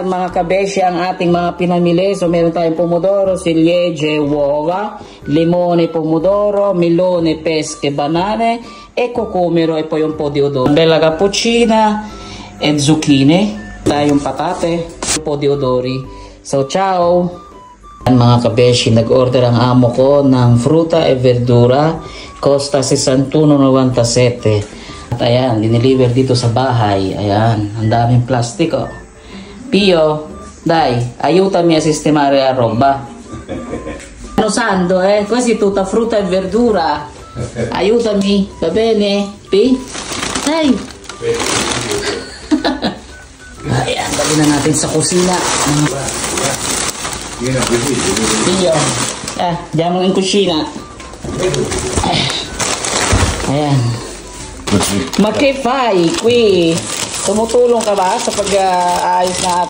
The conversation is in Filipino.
Mga kabeshi, ang ating mga pinamili. So meron tayong pomodoro, ciliegie, uova, limone, pomodoro, melone, pesche, banane e cucumero e poi un po' di odore. Bella cappuccina e zucchine. Tayong patate, un po' di odori. So ciao! Mga kabeshi, nag-order ang amo ko ng fruta e verdura. Costa 61.97. At ayan, dineliver dito sa bahay. Ayan, ang daming plastic oh. Pio, dai, aiutami a sistemare la roba. Sto usando, quasi tutta frutta e verdura. Aiutami, va bene? Pi? Dai. Ayan, dali na natin sa kusina. Pio, andiamo in cucina. Ayan. Ma che fai qui? Tumutulong ka ba sa pag-aayos na